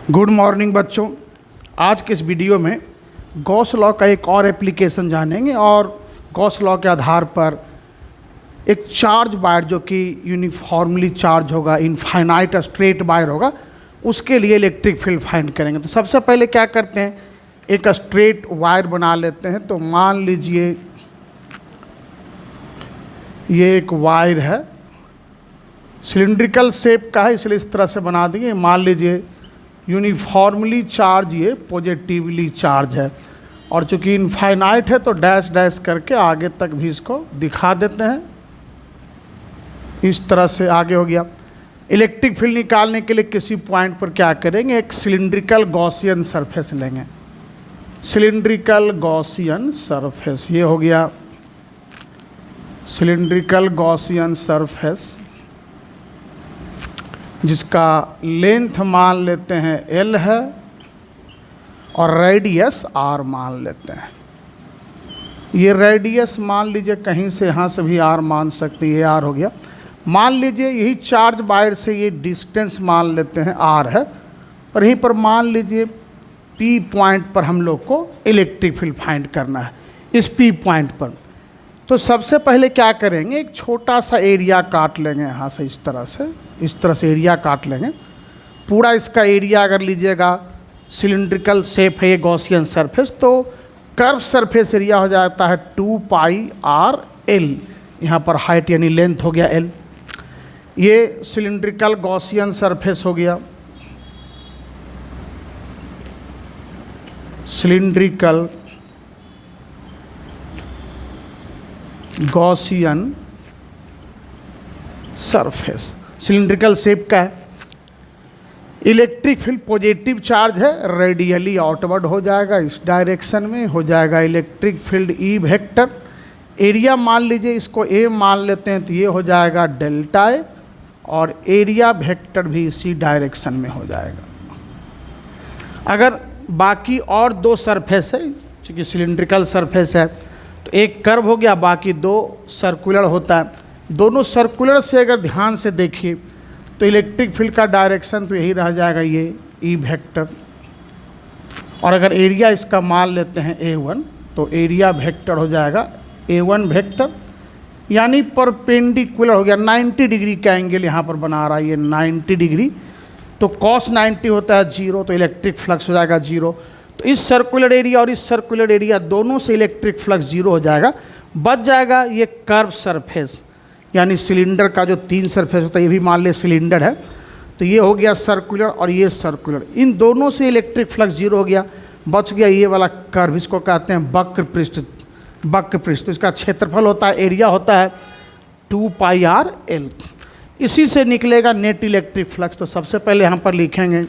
Good morning बच्चों। आज के इस वीडियो में गॉस लॉ का एक और एप्लीकेशन जानेंगे और गॉस लॉ के आधार पर एक चार्ज वायर जो कि यूनिफॉर्मली चार्ज होगा, इनफाइनाइट स्ट्रेट वायर होगा, उसके लिए इलेक्ट्रिक फील्ड फाइंड करेंगे। तो सबसे पहले क्या करते हैं, एक स्ट्रेट वायर बना लेते हैं। तो मान लीजिए ये एक वायर है, सिलिंड्रिकल शेप का है, इसलिए इस तरह से बना देंगे। मान लीजिए यूनिफॉर्मली चार्ज, ये पॉजिटिवली चार्ज है और चूंकि इनफाइनाइट है तो डैश डैश करके आगे तक भी इसको दिखा देते हैं। इस तरह से आगे हो गया। इलेक्ट्रिक फील्ड निकालने के लिए किसी पॉइंट पर क्या करेंगे, एक सिलिंड्रिकल गॉसियन सरफेस लेंगे। सिलिंड्रिकल गॉसियन सरफेस, ये हो गया सिलिंड्रिकल गॉसियन सरफेस, जिसका लेंथ मान लेते हैं L है और रेडियस R मान लेते हैं। ये रेडियस मान लीजिए कहीं से, यहाँ से भी R मान सकते हैं, ये R हो गया। मान लीजिए यही चार्ज वायर से ये डिस्टेंस मान लेते हैं R है और यहीं पर मान लीजिए P पॉइंट पर हम लोग को इलेक्ट्रिक फील्ड फाइंड करना है। इस P पॉइंट पर तो सबसे पहले क्या करेंगे, एक छोटा सा एरिया काट लेंगे यहाँ से, इस तरह से एरिया काट लेंगे। पूरा इसका एरिया अगर लीजिएगा, सिलिंड्रिकल शेप है ये गॉसियन सरफेस, तो कर्व सरफेस एरिया हो जाता है 2 पाई आर एल। यहाँ पर हाइट यानी लेंथ हो गया L। ये सिलिंड्रिकल गॉसियन सरफेस हो गया, cylindrical Gaussian surface, cylindrical shape का है। इलेक्ट्रिक फील्ड पॉजिटिव चार्ज है, रेडियली आउटवर्ड हो जाएगा, इस डायरेक्शन में हो जाएगा electric field E vector. Area मान लीजिए इसको A मान लेते हैं, तो ये हो जाएगा डेल्टा A और एरिया वेक्टर भी इसी डायरेक्शन में हो जाएगा। अगर बाकी और दो सरफेस है, चूँकि सिलिंड्रिकल सरफेस है, तो एक कर्व हो गया, बाकी दो सर्कुलर होता है। दोनों सर्कुलर से अगर ध्यान से देखिए तो इलेक्ट्रिक फील्ड का डायरेक्शन तो यही रह जाएगा, ये E वेक्टर। और अगर एरिया इसका मान लेते हैं A1, तो एरिया वेक्टर हो जाएगा A1 वेक्टर, यानी परपेंडिकुलर हो गया। 90 डिग्री का एंगल यहाँ पर बना रहा है, ये 90 डिग्री, तो cos 90 होता है 0, तो इलेक्ट्रिक फ्लक्स हो जाएगा 0। तो इस सर्कुलर एरिया और इस सर्कुलर एरिया दोनों से इलेक्ट्रिक फ्लक्स 0 हो जाएगा। बच जाएगा ये कर्व सरफेस, यानी सिलेंडर का जो 3 सरफेस होता है, ये भी मान ले सिलेंडर है, तो ये हो गया सर्कुलर और ये सर्कुलर, इन दोनों से इलेक्ट्रिक फ्लक्स 0 हो गया। बच गया ये वाला कर्व, इसको कहते हैं वक्र पृष्ठ। वक्र पृष्ठ, तो इसका क्षेत्रफल होता है, एरिया होता है 2 पाई आर एल। इसी से निकलेगा नेट इलेक्ट्रिक फ्लक्स। तो सबसे पहले यहाँ पर लिखेंगे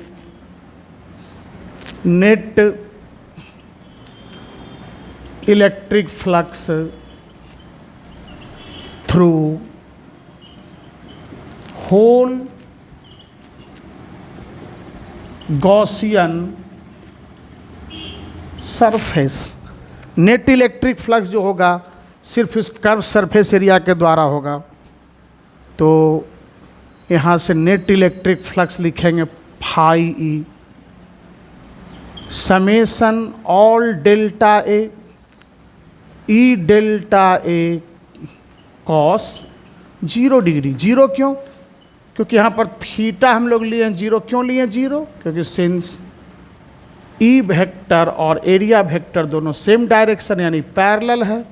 net electric flux through whole Gaussian surface. Net electric flux जो होगा सिर्फ इस कर्व सरफेस एरिया के द्वारा होगा। तो यहाँ से नेट इलेक्ट्रिक फ्लक्स लिखेंगे phi E summation all delta A E delta A cos 0 degree. 0 क्यों? क्योंकि यहाँ पर थीटा हम लोग लिए हैं 0। क्यों लिए 0? क्योंकि सिंस E वेक्टर और एरिया वेक्टर दोनों सेम डायरेक्शन यानी पैरेलल है,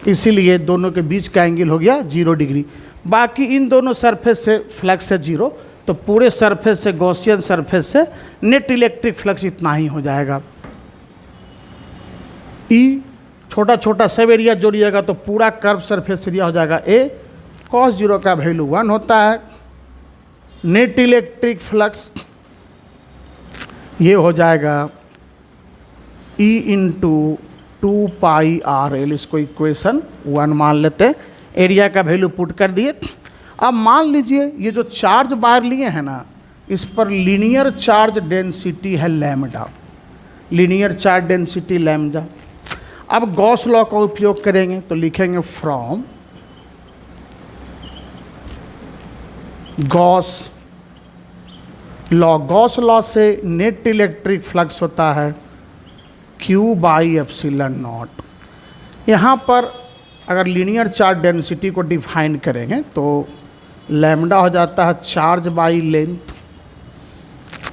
इसीलिए दोनों के बीच का एंगल हो गया 0 डिग्री। बाकी इन दोनों सरफेस से फ्लक्स है 0, तो पूरे सरफेस से, गॉसियन सरफेस से नेट इलेक्ट्रिक फ्लक्स इतना ही हो जाएगा। E छोटा छोटा सब एरिया जोड़िएगा तो पूरा कर्व सरफेस एरिया हो जाएगा A। cos 0 का वैल्यू 1 होता है। नेट इलेक्ट्रिक फ्लक्स ये हो जाएगा E इंटू 2 पाई आर एल, इसको इक्वेशन 1 मान लेते हैं। एरिया का वैल्यू पुट कर दिए। अब मान लीजिए ये जो चार्ज वायर लिए हैं ना, इस पर लीनियर चार्ज डेंसिटी है lambda, linear charge density lambda. अब गॉस लॉ का उपयोग करेंगे, तो लिखेंगे फ्रॉम गॉस गॉस लॉ से नेट इलेक्ट्रिक फ्लक्स होता है Q बाई एप्सिलॉन नॉट। यहाँ पर अगर लीनियर चार्ज डेंसिटी को डिफाइन करेंगे तो लैम्डा हो जाता है चार्ज बाई लेंथ,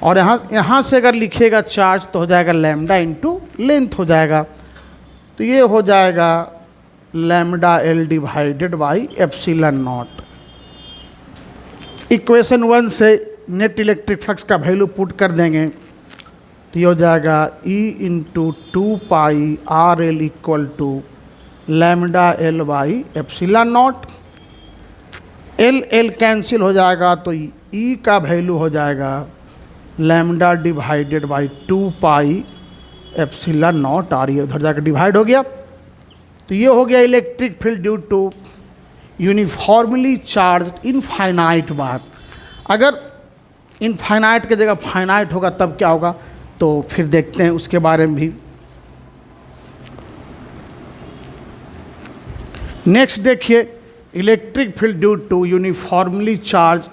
और यहाँ से अगर लिखिएगा चार्ज तो हो जाएगा लैम्डा इंटू लेंथ हो जाएगा, तो ये हो जाएगा lambda L divided by epsilon nought. Equation 1 से नेट इलेक्ट्रिक फ्लक्स का वैल्यू पुट कर देंगे तो ये हो जाएगा E into 2 pi RL equal to lambda L by epsilon nought. L cancel हो जाएगा तो E का वैल्यू हो जाएगा lambda divided by 2 pi epsilon nought R। ये उधर जाकर डिवाइड हो गया, तो ये हो गया electric field due to uniformly charge infinite bar. अगर इनफाइनाइट की जगह फाइनाइट होगा तब क्या होगा, तो फिर देखते हैं उसके बारे में भी। नेक्स्ट देखिए, electric field due to uniformly charge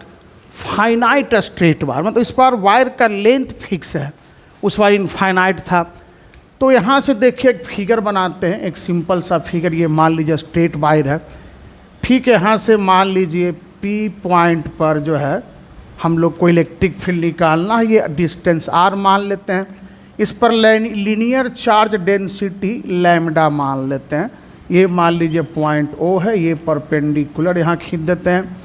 finite straight bar, मतलब इस बार वायर का लेंथ फिक्स है, उस बार इनफाइनाइट था। तो यहाँ से देखिए एक फिगर बनाते हैं, एक सिंपल सा फिगर। ये मान लीजिए स्ट्रेट वायर है, ठीक है। यहाँ से मान लीजिए P पॉइंट पर जो है हम लोग को इलेक्ट्रिक फील्ड निकालना है, ये डिस्टेंस R मान लेते हैं। इस पर लीनियर चार्ज डेंसिटी लैम्डा मान लेते हैं। ये मान लीजिए पॉइंट O है, ये परपेंडिकुलर यहाँ खींच देते हैं,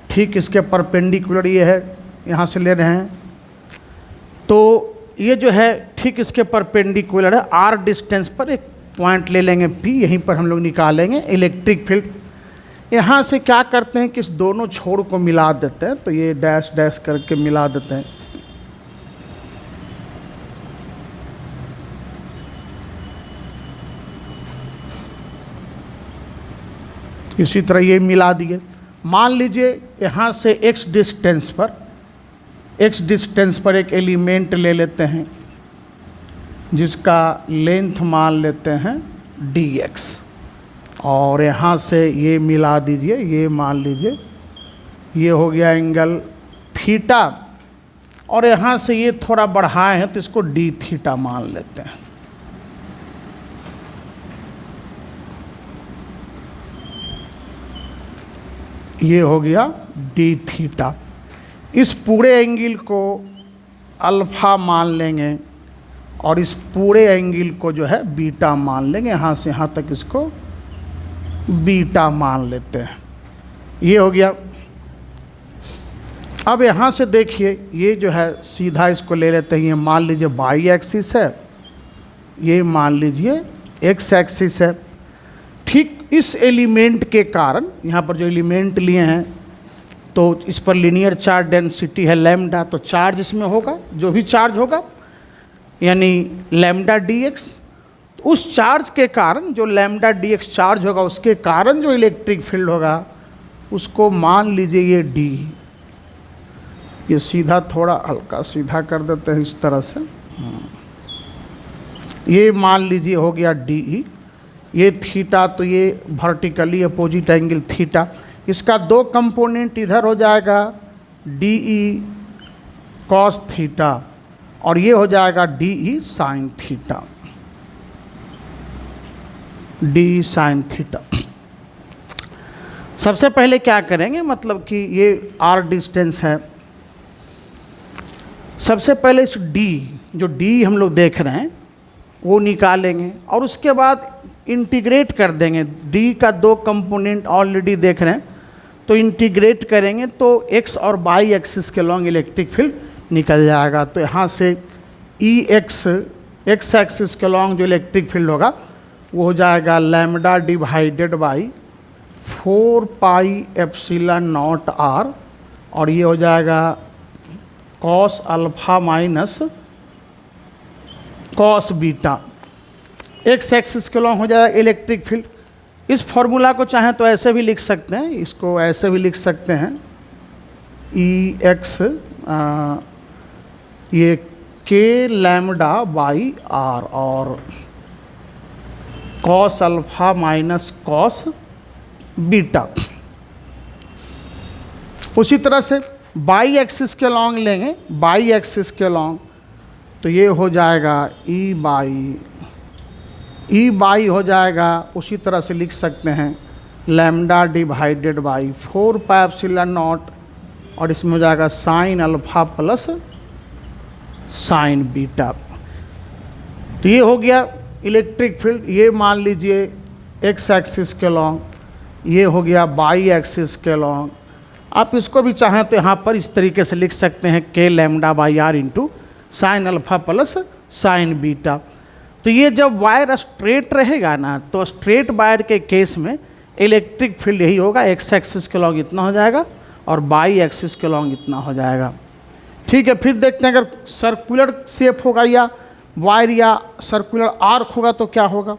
ठीक इसके परपेंडिकुलर ये है, यहाँ से ले रहे हैं तो ये जो है ठीक इसके परपेंडिकुलर है। R डिस्टेंस पर एक पॉइंट ले लेंगे P, यहीं पर हम लोग निकालेंगे इलेक्ट्रिक फील्ड। यहाँ से क्या करते हैं कि इस दोनों छोर को मिला देते हैं, तो ये डैश डैश करके मिला देते हैं। इसी तरह ये मिला दिए। मान लीजिए यहाँ से x डिस्टेंस पर एक एलिमेंट ले लेते हैं जिसका लेंथ मान लेते हैं dx, और यहाँ से ये मिला दीजिए, ये मान लीजिए ये हो गया एंगल थीटा, और यहाँ से ये थोड़ा बढ़ाए हैं तो इसको d थीटा मान लेते हैं। ये हो गया d थीटा। इस पूरे एंगल को अल्फ़ा मान लेंगे और इस पूरे एंगल को जो है बीटा मान लेंगे। यहाँ से यहाँ तक इसको बीटा मान लेते हैं। ये हो गया। अब यहाँ से देखिए ये जो है सीधा इसको ले लेते हैं, ये मान लीजिए वाई एक्सिस है, ये मान लीजिए एक्स एक्सिस है। ठीक इस एलिमेंट के कारण यहाँ पर जो एलिमेंट लिए हैं तो इस पर लीनियर चार्ज डेंसिटी है लैम्डा, तो चार्ज इसमें होगा, जो भी चार्ज होगा यानी लैम्डा dx। उस चार्ज के कारण जो लैम्डा dx चार्ज होगा उसके कारण जो इलेक्ट्रिक फील्ड होगा उसको मान लीजिए ये d। ये सीधा थोड़ा हल्का सीधा कर देते हैं इस तरह से, ये मान लीजिए हो गया डी। ये थीटा, तो ये वर्टिकली अपोजिट एंगल थीटा, इसका दो कंपोनेंट इधर हो जाएगा डी ई कॉस थीटा और ये हो जाएगा D E sine theta, D sine theta. सबसे पहले क्या करेंगे, मतलब कि ये आर डिस्टेंस है, सबसे पहले इस डी जो डी हम लोग देख रहे हैं वो निकालेंगे और उसके बाद इंटीग्रेट कर देंगे। डी का दो कंपोनेंट ऑलरेडी देख रहे हैं तो इंटीग्रेट करेंगे तो एक्स और वाई एक्सिस के लॉन्ग इलेक्ट्रिक फील्ड निकल जाएगा। तो यहाँ से ई एक्स एक्सिस के लॉन्ग जो इलेक्ट्रिक फील्ड होगा वो हो जाएगा lambda divided by 4 pi epsilon nought R और ये हो जाएगा cos alpha minus cos beta. X axis के लॉन्ग हो जाएगा इलेक्ट्रिक फील्ड। इस फॉर्मूला को चाहें तो ऐसे भी लिख सकते हैं, इसको ऐसे भी लिख सकते हैं ई एक्स ये के लैम्डा बाई आर और cos alpha minus cos beta. उसी तरह से बाई एक्सिस के लॉन्ग लेंगे, बाई एक्सिस के लॉन्ग, तो ये हो जाएगा ई बाई हो जाएगा, उसी तरह से लिख सकते हैं lambda divided by 4 pi epsilon not, और इसमें हो जाएगा sign alpha plus sine beta. तो ये हो गया इलेक्ट्रिक फील्ड। ये मान लीजिए एक्स एक्सिस के लॉन्ग, ये हो गया बाई एक्सिस के लॉन्ग। आप इसको भी चाहें तो यहाँ पर इस तरीके से लिख सकते हैं K lambda by R into sine alpha plus sine beta. तो ये जब वायर स्ट्रेट रहेगा ना, तो स्ट्रेट वायर के केस में इलेक्ट्रिक फील्ड यही होगा, एक्स एक्सिस के लॉन्ग इतना हो जाएगा और बाई एक्सिस के लॉन्ग इतना हो जाएगा। ठीक है, फिर देखते हैं अगर सर्कुलर शेप होगा या वायर या सर्कुलर आर्क होगा तो क्या होगा।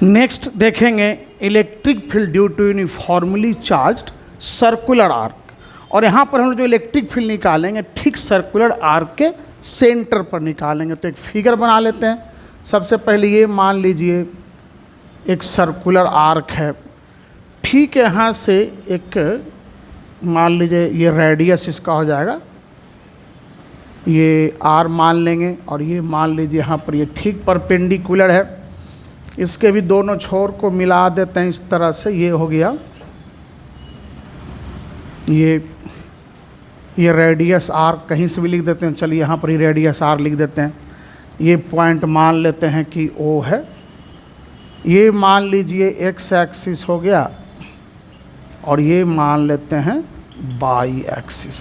नेक्स्ट देखेंगे electric field due to uniformly charged circular arc. और यहाँ पर हम जो इलेक्ट्रिक फील्ड निकालेंगे ठीक सर्कुलर आर्क के सेंटर पर निकालेंगे। तो एक फिगर बना लेते हैं। सबसे पहले ये मान लीजिए एक सर्कुलर आर्क है, ठीक है, यहाँ से एक मान लीजिए ये रेडियस इसका हो जाएगा, ये आर मान लेंगे, और ये मान लीजिए यहाँ पर ये ठीक परपेंडिकुलर है, इसके भी दोनों छोर को मिला देते हैं इस तरह से, ये हो गया ये रेडियस आर, कहीं से भी लिख देते हैं, चलिए यहाँ पर ही रेडियस आर लिख देते हैं। ये पॉइंट मान लेते हैं कि ओ है, ये मान लीजिए एक्स एक्सिस हो गया, और ये मान लेते हैं बाई एक्सिस।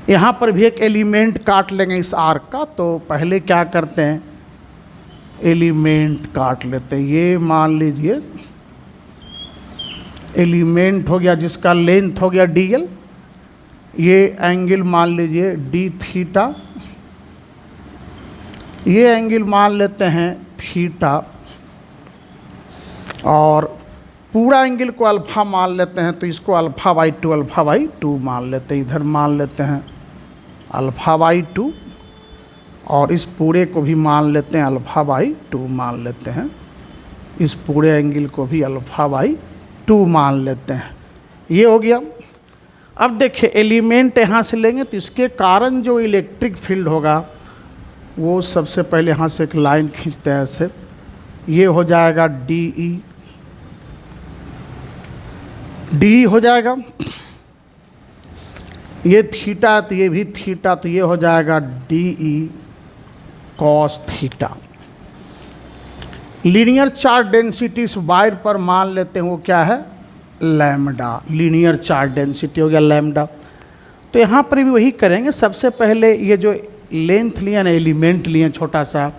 यहाँ पर भी एक एलिमेंट काट लेंगे इस आर्क का। तो पहले क्या करते हैं, एलिमेंट काट लेते हैं। ये मान लीजिए एलिमेंट हो गया जिसका लेंथ हो गया dl, ये एंगल मान लीजिए d थीटा, ये एंगल मान लेते हैं थीटा, और पूरा एंगल को अल्फ़ा मान लेते हैं, तो इसको अल्फ़ा बाई टू मान लेते हैं। इधर मान लेते हैं अल्फ़ा बाई 2, और इस पूरे को भी मान लेते हैं अल्फ़ा बाई 2 मान लेते हैं। इस पूरे एंगल को भी अल्फ़ा बाई 2 मान लेते हैं। ये हो गया। अब देखिए एलिमेंट यहाँ से लेंगे तो इसके कारण जो इलेक्ट्रिक फील्ड होगा वो सबसे पहले यहाँ से एक लाइन खींचते हैं ऐसे, ये हो जाएगा डी हो जाएगा, ये थीटा तो ये भी थीटा, तो ये हो जाएगा D cos theta. Linear charge density इस वायर पर मान लेते हैं वो क्या है, लैम्डा। लीनियर चार्ज डेंसिटी हो गया लैम्डा। तो यहाँ पर भी वही करेंगे। सबसे पहले ये जो लेंथ लिया ना, एलिमेंट लिए छोटा सा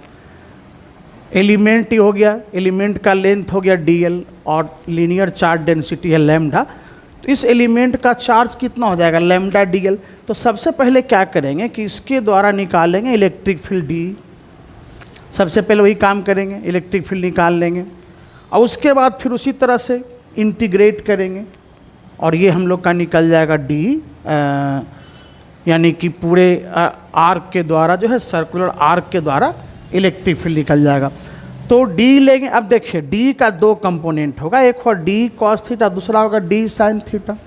एलिमेंट ही हो गया, एलिमेंट का लेंथ हो गया dl, और लीनियर चार्ज डेंसिटी है लैम्डा। तो इस एलिमेंट का चार्ज कितना हो जाएगा, लैम्डा dl। तो सबसे पहले क्या करेंगे कि इसके द्वारा निकालेंगे इलेक्ट्रिक फील्ड d। सबसे पहले वही काम करेंगे, इलेक्ट्रिक फील्ड निकाल लेंगे, और उसके बाद फिर उसी तरह से इंटीग्रेट करेंगे, और ये हम लोग का निकल जाएगा d, यानी कि पूरे आर्क के द्वारा जो है, सर्कुलर आर्क के द्वारा इलेक्ट्रिक फील्ड निकल जाएगा। तो d लेंगे। अब देखिए d का 2 कंपोनेंट होगा, एक होगा d कॉस थीटा, दूसरा होगा d साइन थीटा।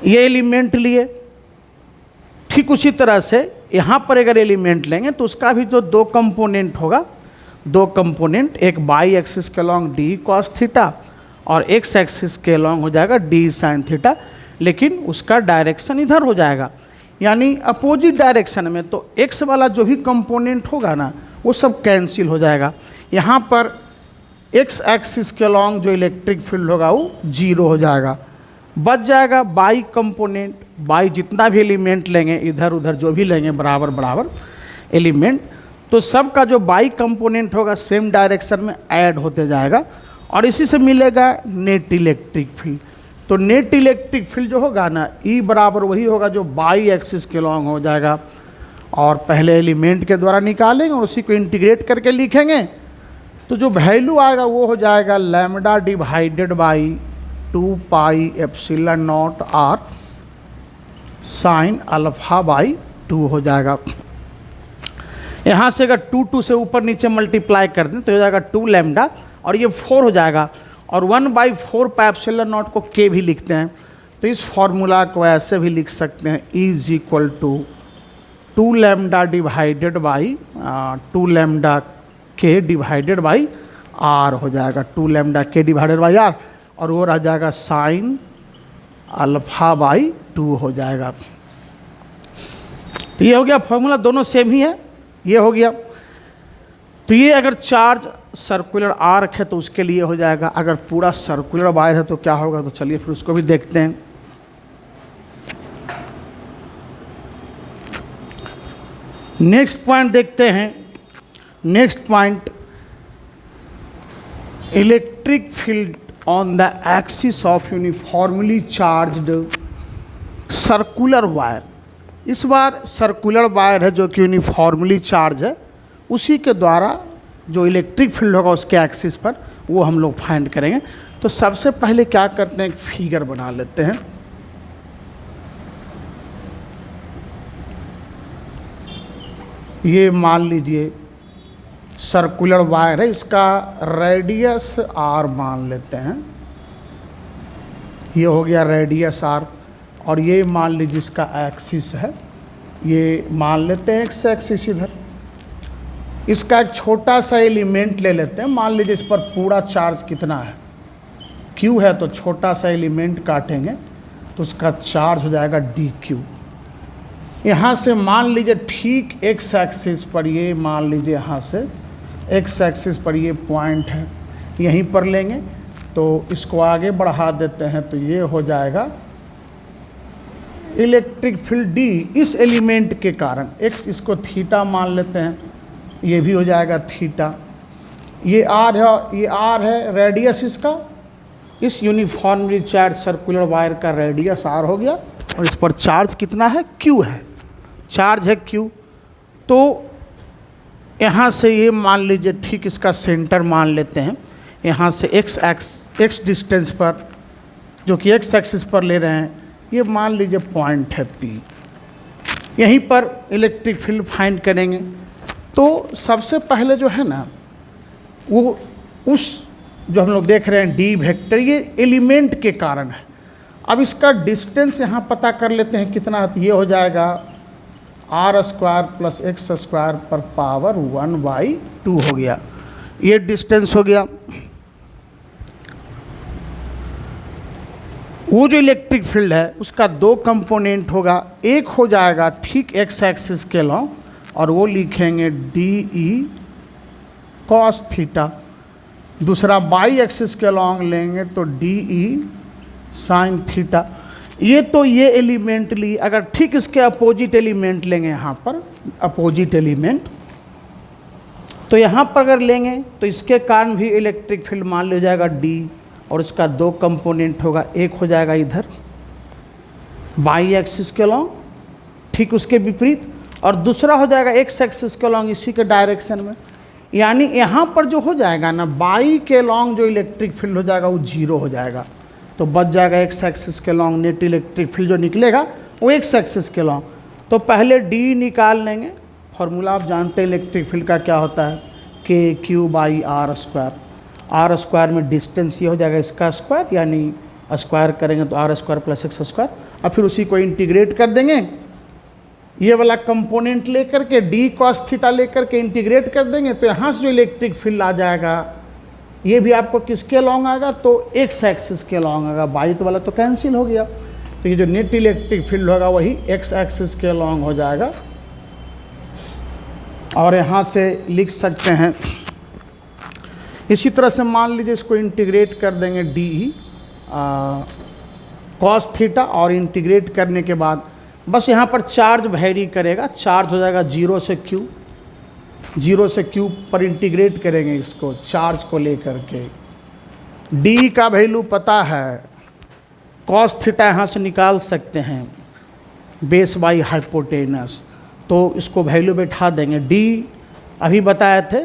ये एलिमेंट लिए, ठीक उसी तरह से यहाँ पर अगर एलिमेंट लेंगे तो उसका भी जो 2 कंपोनेंट होगा, 2 कंपोनेंट, एक बाई एक्सिस के लॉन्ग d कॉस थीटा और एक्स एक्सिस के लॉन्ग हो जाएगा d साइन थीटा, लेकिन उसका डायरेक्शन इधर हो जाएगा, यानी अपोजिट डायरेक्शन में। तो x वाला जो भी कंपोनेंट होगा ना वो सब कैंसिल हो जाएगा। यहाँ पर x एक्सिस के लॉन्ग जो इलेक्ट्रिक फील्ड होगा वो 0 हो जाएगा। बच जाएगा बाई कंपोनेंट, बाई जितना भी एलिमेंट लेंगे, इधर उधर जो भी लेंगे बराबर बराबर एलिमेंट, तो सबका जो बाई कंपोनेंट होगा सेम डायरेक्शन में ऐड होते जाएगा, और इसी से मिलेगा नेट इलेक्ट्रिक फील्ड। तो नेट इलेक्ट्रिक फील्ड जो होगा ना, ई बराबर वही होगा जो बाई एक्सिस के लॉन्ग हो जाएगा, और पहले एलिमेंट के द्वारा निकालेंगे और उसी को इंटीग्रेट करके लिखेंगे। तो जो वैल्यू आएगा वो हो जाएगा lambda divided by 2 pi epsilon nought R sine alpha by 2 हो जाएगा। यहाँ से अगर 2 से ऊपर नीचे मल्टीप्लाई कर दें तो हो जाएगा 2 लैम्डा, और ये 4 हो जाएगा, और 1/4 पाई एप्सिलॉन नॉट को के भी लिखते हैं। तो इस फॉर्मूला को ऐसे भी लिख सकते हैं, is equal to 2 lambda divided by 2 lambda के डिवाइडेड बाई आर हो जाएगा, 2 लैम्डा के डिवाइडेड बाई आर, और वो रह जाएगा साइन अल्फा बाई 2 हो जाएगा। तो ये हो गया फॉर्मूला, दोनों सेम ही है, ये हो गया। तो ये अगर चार्ज सर्कुलर आर्क है तो उसके लिए हो जाएगा, अगर पूरा सर्कुलर वायर है तो क्या होगा, तो चलिए फिर उसको भी देखते हैं। नेक्स्ट पॉइंट देखते हैं। Next point, electric field on the axis of uniformly charged circular wire. इस बार सर्कुलर वायर है जो कि यूनिफॉर्मली चार्ज है, उसी के द्वारा जो इलेक्ट्रिक फील्ड होगा उसके एक्सिस पर वो हम लोग फाइंड करेंगे। तो सबसे पहले क्या करते हैं, एक फिगर बना लेते हैं। ये मान लीजिए सर्कुलर वायर है, इसका रेडियस आर मान लेते हैं, ये हो गया रेडियस आर, और ये मान लीजिए इसका एक्सिस है, ये मान लेते हैं एक्स एक्सिस इधर। इसका एक छोटा सा एलिमेंट ले लेते हैं, मान लीजिए इस पर पूरा चार्ज कितना है, क्यू है, तो छोटा सा एलिमेंट काटेंगे तो उसका चार्ज हो जाएगा डी क्यू। यहाँ से मान लीजिए ठीक एक्स एक्सिस पर, ये मान लीजिए यहाँ से एक्स एक्सिस पर ये पॉइंट है, यहीं पर लेंगे तो इसको आगे बढ़ा देते हैं, तो ये हो जाएगा इलेक्ट्रिक फील्ड डी इस एलिमेंट के कारण। एक्स इसको थीटा मान लेते हैं, ये भी हो जाएगा थीटा। ये आर है, ये आर है रेडियस इसका, इस यूनिफॉर्मली चार्ज सर्कुलर वायर का रेडियस आर हो गया, और इस पर चार्ज कितना है, क्यू है, चार्ज है क्यू। तो यहाँ से ये मान लीजिए ठीक इसका सेंटर मान लेते हैं, यहाँ से एक्स डिस्टेंस पर, जो कि एक्स एक्सिस पर ले रहे हैं, ये मान लीजिए पॉइंट है पी, यहीं पर इलेक्ट्रिक फील्ड फाइंड करेंगे। तो सबसे पहले जो है ना, वो उस जो हम लोग देख रहे हैं डी वेक्टर, ये एलिमेंट के कारण है। अब इसका डिस्टेंस यहाँ पता कर लेते हैं कितना है, तो ये हो जाएगा R square plus X square पर पावर 1/2 हो गया, ये डिस्टेंस हो गया। वो जो इलेक्ट्रिक फील्ड है उसका 2 कंपोनेंट होगा, एक हो जाएगा ठीक एक्स एक्सिस के लॉन्ग, और वो लिखेंगे डी ई कॉस थीटा, दूसरा बाई एक्सिस के लॉन्ग लेंगे तो डी ई साइन थीटा। ये तो ये एलिमेंट ली, अगर ठीक इसके अपोजिट एलिमेंट लेंगे यहाँ पर, अपोजिट एलिमेंट, तो यहाँ पर अगर लेंगे तो इसके कारण भी इलेक्ट्रिक फील्ड मान लिया जाएगा डी, और इसका 2 कंपोनेंट होगा, एक हो जाएगा इधर बाई एक्सिस के लॉन्ग ठीक उसके विपरीत, और दूसरा हो जाएगा एक्स एक्सिस के लॉन्ग इसी के डायरेक्शन में। यानी यहाँ पर जो हो जाएगा ना, बाई के लॉन्ग जो इलेक्ट्रिक फील्ड हो जाएगा वो 0 हो जाएगा, तो बच जाएगा एक्स एक्सिस के लॉन्ग नेट इलेक्ट्रिक फील्ड जो निकलेगा वो एक्स एक्सिस के लॉन्ग। तो पहले डी निकाल लेंगे, फॉर्मूला आप जानते हैं इलेक्ट्रिक फील्ड का क्या होता है, K Q by R square. R square में डिस्टेंस ये हो जाएगा इसका स्क्वायर, यानी स्क्वायर करेंगे तो R square plus X square, और फिर उसी को इंटीग्रेट कर देंगे, ये वाला कंपोनेंट लेकर के डी कॉस थीटा लेकर के इंटीग्रेट कर देंगे, तो यहाँ से जो इलेक्ट्रिक फील्ड आ जाएगा ये भी आपको किसके लॉन्ग आएगा, तो एक्स एक्सिस के लॉन्ग आएगा, बाई तो वाला तो कैंसिल हो गया, तो ये जो नेट इलेक्ट्रिक फील्ड होगा वही एक्स एक्सिस के लॉन्ग हो जाएगा। और यहाँ से लिख सकते हैं इसी तरह से, मान लीजिए इसको इंटीग्रेट कर देंगे डी कॉस थीटा, और इंटीग्रेट करने के बाद बस यहाँ पर चार्ज वेरी करेगा, चार्ज हो जाएगा 0 से Q, 0 से Q पर इंटीग्रेट करेंगे इसको चार्ज को लेकर के। D का वैल्यू पता है, कॉस थीटा यहाँ से निकाल सकते हैं, बेस बाई हाइपोटेनस, तो इसको वैल्यू बैठा देंगे। D अभी बताए थे,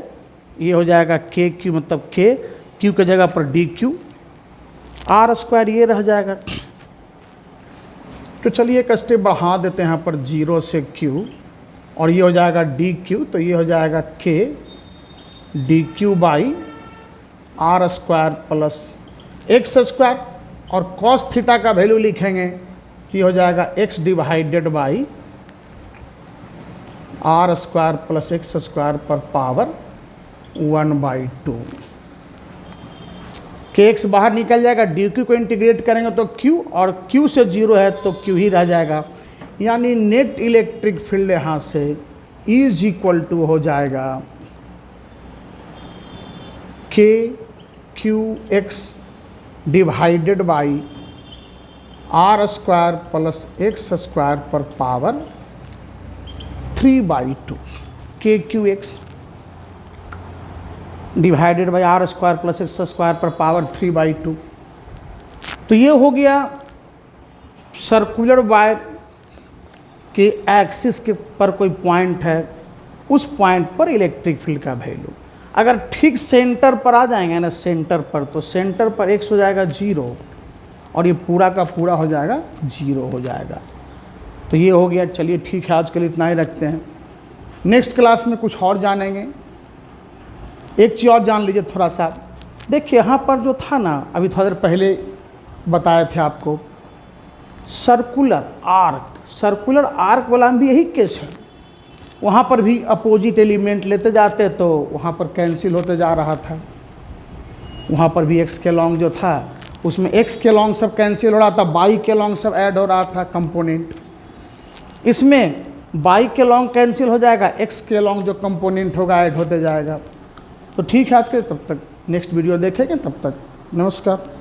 ये हो जाएगा के क्यू, मतलब के क्यू की जगह पर डी क्यू, आर स्क्वायर ये रह जाएगा। तो चलिए एक स्टेप बढ़ा देते हैं यहाँ पर 0 से Q, और ये हो जाएगा डी क्यू, तो ये हो जाएगा K D Q by R square plus X square, और कॉस थीटा का वैल्यू लिखेंगे कि हो जाएगा X divided by R square plus X square पर पावर 1/2 के एक्स बाहर निकल जाएगा, डी क्यू को इंटीग्रेट करेंगे तो क्यू, और क्यू से जीरो है तो क्यू ही रह जाएगा, यानी नेट इलेक्ट्रिक फील्ड यहाँ से इज इक्वल टू हो जाएगा K Q X divided by R square plus X square पर power 3/2 K Q X divided by R square plus X square पर पावर 3/2। तो ये हो गया सर्कुलर वायर के एक्सिस के पर कोई पॉइंट है, उस पॉइंट पर इलेक्ट्रिक फील्ड का वैल्यू। अगर ठीक सेंटर पर आ जाएंगे ना, सेंटर पर, तो सेंटर पर एक्स हो जाएगा 0 और ये पूरा का पूरा हो जाएगा 0 हो जाएगा। तो ये हो गया। चलिए ठीक है, आज के लिए इतना ही रखते हैं। नेक्स्ट क्लास में कुछ और जानेंगे। एक चीज़ और जान लीजिए थोड़ा सा। देखिए यहाँ पर जो था ना, अभी थोड़ा देर पहले बताए थे आपको, सर्कुलर आर्क वाला में भी यही केस है। वहाँ पर भी अपोजिट एलिमेंट लेते जाते तो वहाँ पर कैंसिल होते जा रहा था। वहाँ पर भी एक्स के लॉन्ग जो था उसमें एक्स के लॉन्ग सब कैंसिल हो रहा था, वाई के लॉन्ग सब ऐड हो रहा था कंपोनेंट। इसमें वाई के लॉन्ग कैंसिल हो जाएगा, एक्स के लॉन्ग जो कंपोनेंट होगा ऐड होते जाएगा। तो ठीक है, आज के तब तक नेक्स्ट वीडियो देखेंगे, तब तक नमस्कार।